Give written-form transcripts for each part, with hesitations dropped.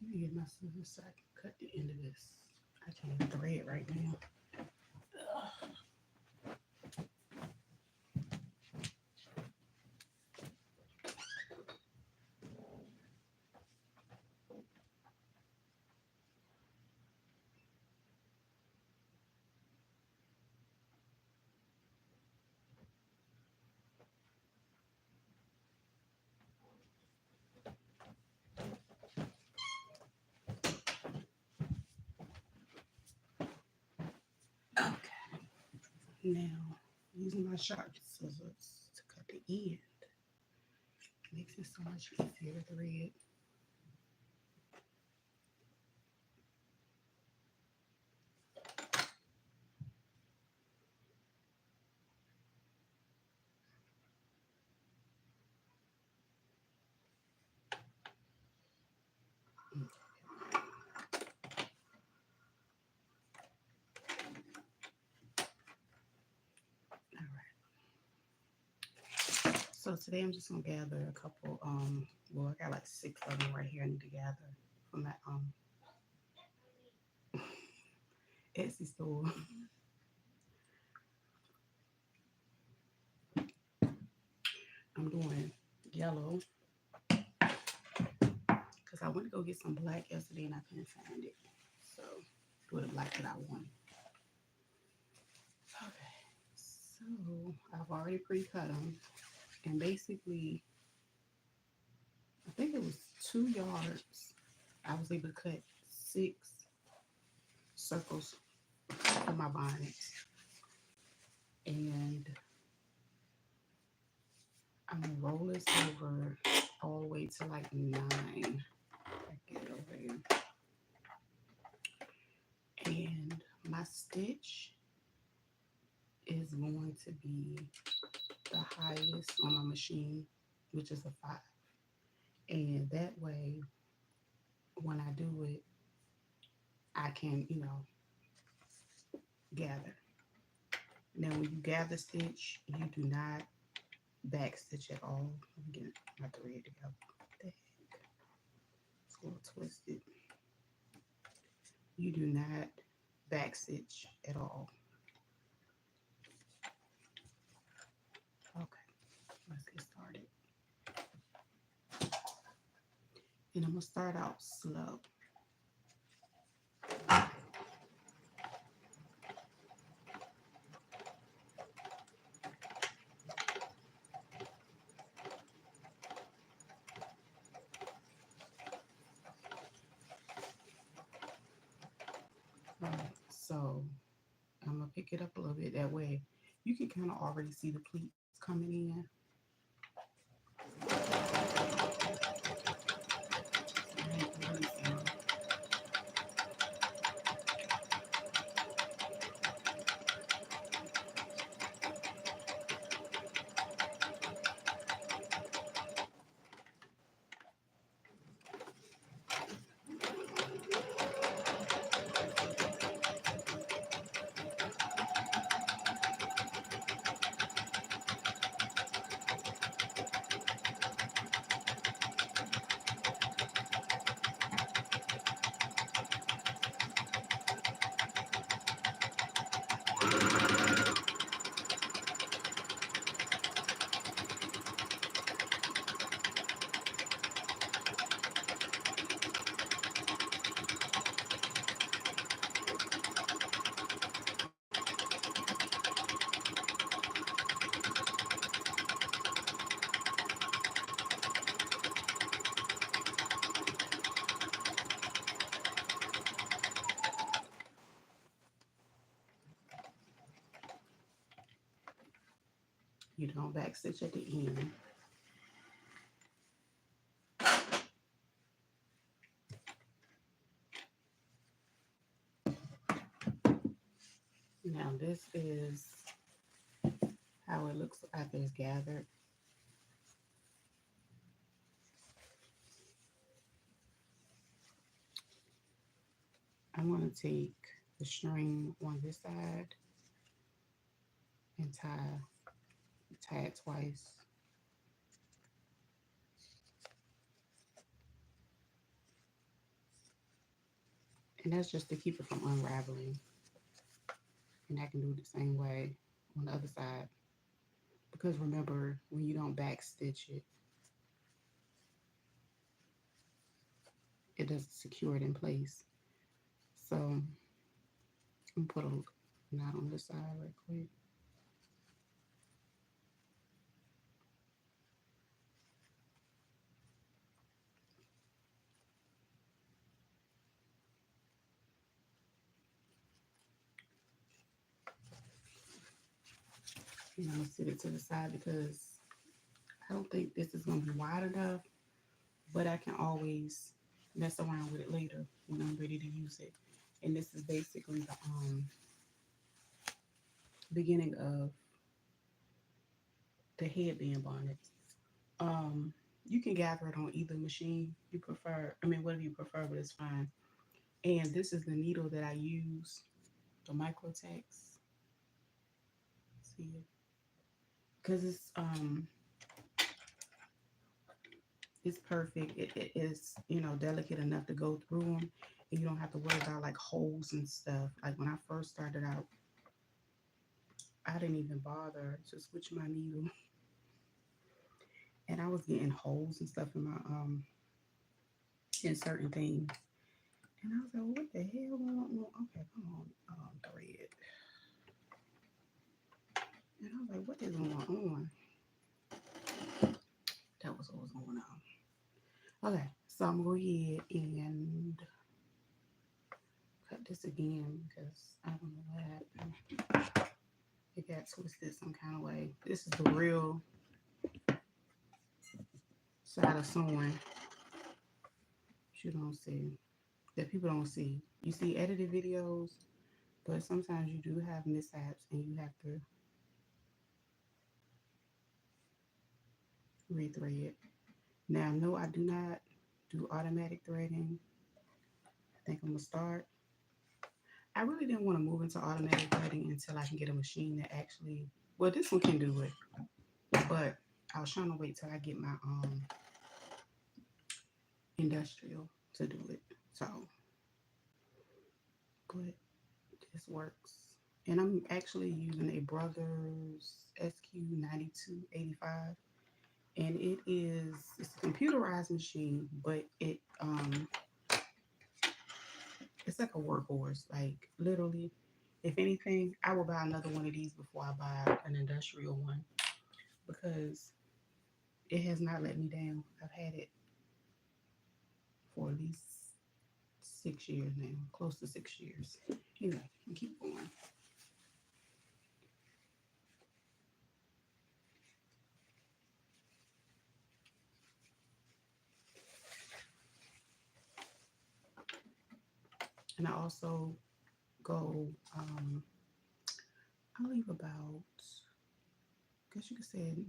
Let me get my scissors so I can cut the end of this. I can't thread right now. Okay. Now, using my sharp scissors to cut the end makes it so much easier to thread. All right. So today I'm just gonna gather a couple. Well, I got like 6 of them right here. I need to gather from that Etsy store. I'm doing yellow because I went to go get some black yesterday and I couldn't find it. So do the black that I want. Okay. So I've already pre-cut them, and basically, I think it was 2 yards. I was able to cut 6 circles for my bonnet, and I'm gonna roll this over all the way to like 9. I get it over here, and my stitch is going to be the highest on my machine, which is a 5. And that way, when I do it, I can, gather. Now, when you gather stitch, you do not back stitch at all. Let me get my thread together. What the heck? It's a little twisted. You do not back stitch at all. Okay, let's get started. And I'm gonna start out slow. All right, so I'm gonna pick it up a little bit. That way, you can kind of already see the pleats coming in. You don't back stitch at the end. Now this is how it looks after it's gathered. I'm going to take the string on this side and tie it twice. And that's just to keep it from unraveling. And I can do it the same way on the other side. Because remember, when you don't back stitch it, it doesn't secure it in place. So I'm gonna put a knot on this side right quick. And I'm gonna sit it to the side because I don't think this is gonna be wide enough, but I can always mess around with it later when I'm ready to use it. And this is basically the beginning of the headband bonnet. Um, you can gather it on either machine you prefer. I mean, whatever you prefer, but it's fine. And this is the needle that I use, the Microtex. See it? Because it's perfect. It is, delicate enough to go through them, and you don't have to worry about like holes and stuff. Like when I first started out, I didn't even bother to switch my needle, and I was getting holes and stuff in my in certain things. And I was like, what the hell going on? Okay, come on, thread. And I was like, what is going on? That was what was going on. Okay, so I'm going to go ahead and cut this again because I don't know what happened. It got twisted some kind of way. This is the real side of sewing you don't see, that people don't see. You see edited videos, but sometimes you do have mishaps and you have to rethread. Now, no, I do not do automatic threading. I think I'm gonna start. I really didn't want to move into automatic threading until I can get a machine that actually, well, this one can do it, but I was trying to wait till I get my industrial to do it. So, but this works. And I'm actually using a Brothers SQ9285, and it's a computerized machine, but it's like a workhorse. Like literally, if anything, I will buy another one of these before I buy an industrial one because it has not let me down. I've had it for at least 6 years now, close to 6 years. Anyway, keep going. And I also go, I leave about, I guess you could say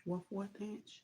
1/4 inch.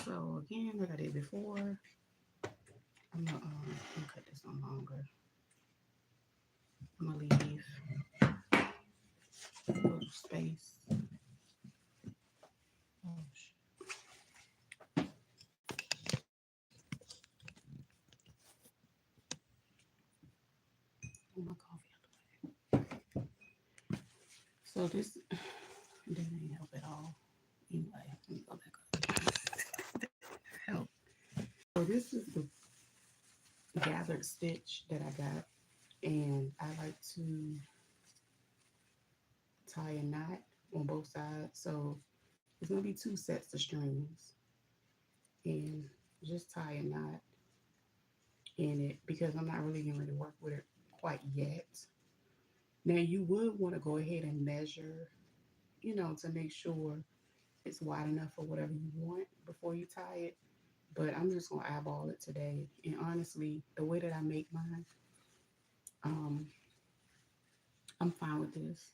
So again, like I did before, I'm gonna cut this on longer. I'm gonna leave a little space. my coffee out the way. So this didn't help at all. Anyway, let me go back up. Help. So this is the gathered stitch that I got, and I like to tie a knot on both sides. So it's gonna be two sets of strings, and just tie a knot in it because I'm not really getting ready to work with it quite yet. Now you would want to go ahead and measure, to make sure it's wide enough for whatever you want before you tie it. But I'm just gonna eyeball it today. And honestly, the way that I make mine, um, I'm fine with this.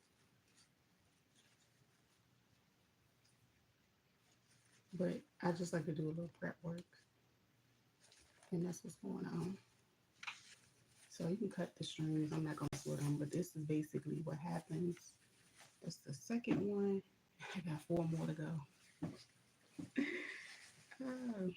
But I just like to do a little prep work, and that's what's going on. So you can cut the strings. I'm not gonna split them, but this is basically what happens. That's the second one. I got four more to go. Oh,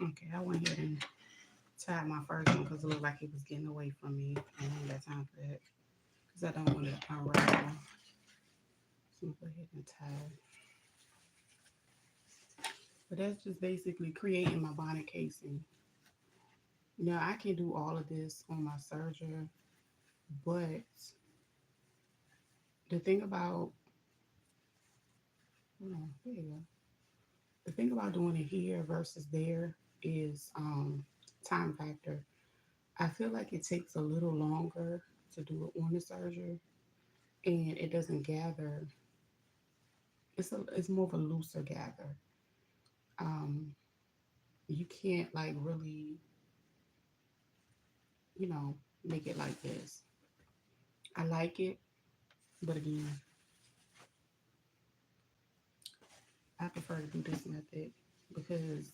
okay. I went ahead and tied my first one because it looked like it was getting away from me, and I ain't got time for that because I don't want it to unravel. So I'm gonna go ahead and tie. But that's just basically creating my bonnet casing. Now I can do all of this on my serger, but the thing about hold on, there you go. The thing about doing it here versus there is time factor. I feel like it takes a little longer to do it on the serger, and it doesn't gather. It's more of a looser gather. Um, you can't like really, you know, make it like this. I like it, but again, I prefer to do this method because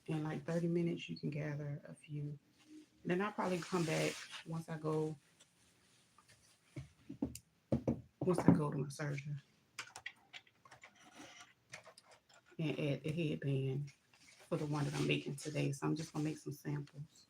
in like 30 minutes you can gather a few. Then I'll probably come back once I go to my surgery and add the headband for the one that I'm making today. So I'm just gonna make some samples.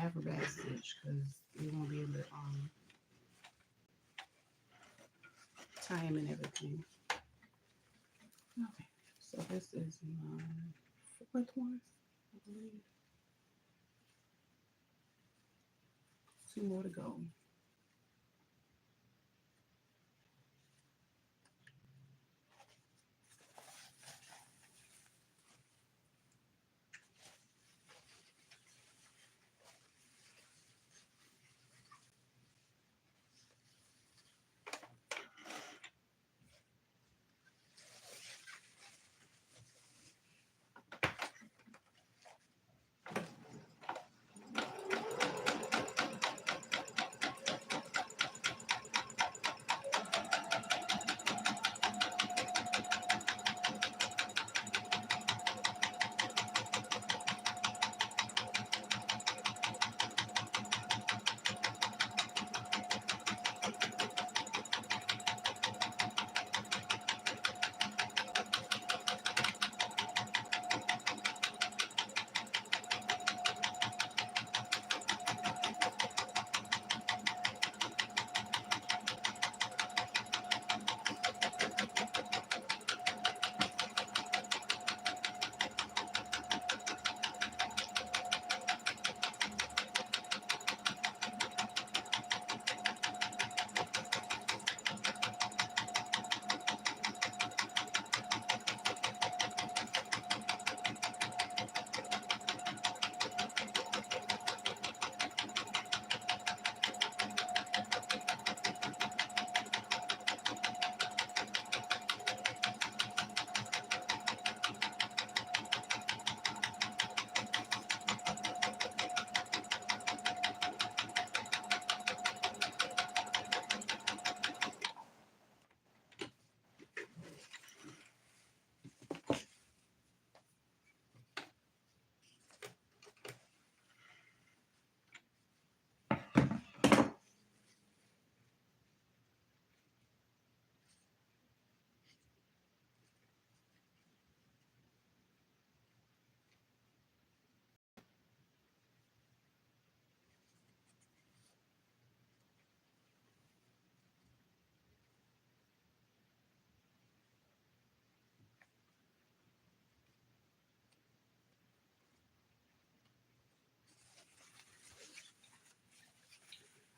have a back stitch because you won't be able to tie them and everything. Okay, so this is my fourth one, I believe. Two more to go.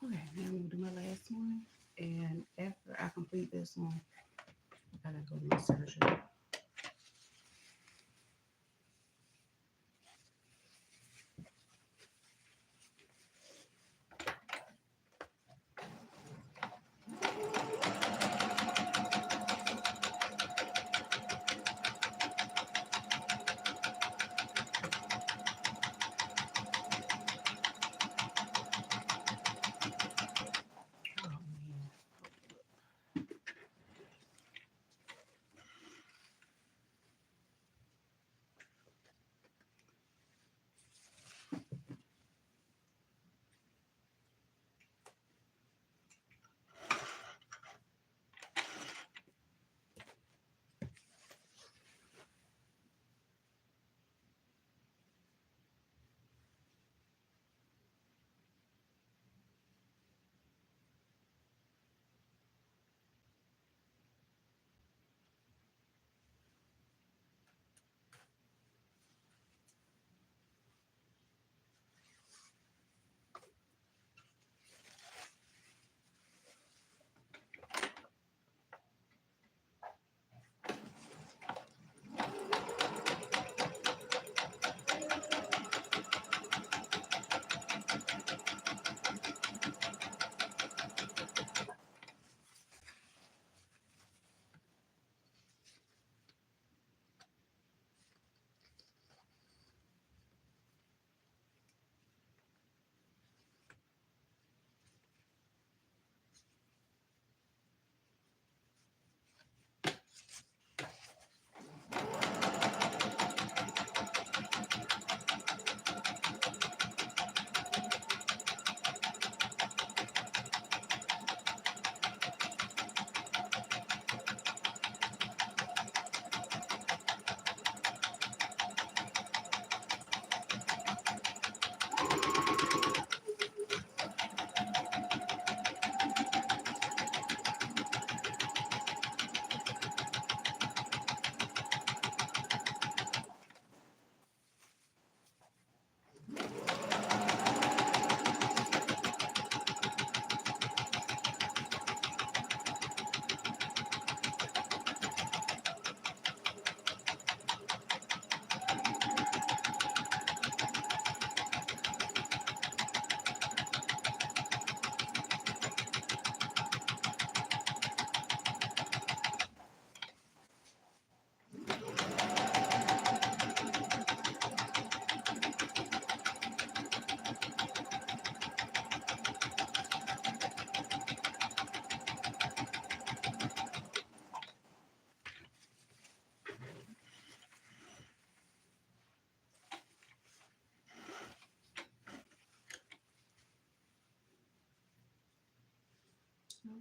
Okay, now I'm gonna do my last one. And after I complete this one, I gotta go to my surgery. Oh man.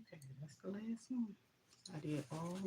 Okay, that's the last one. I did all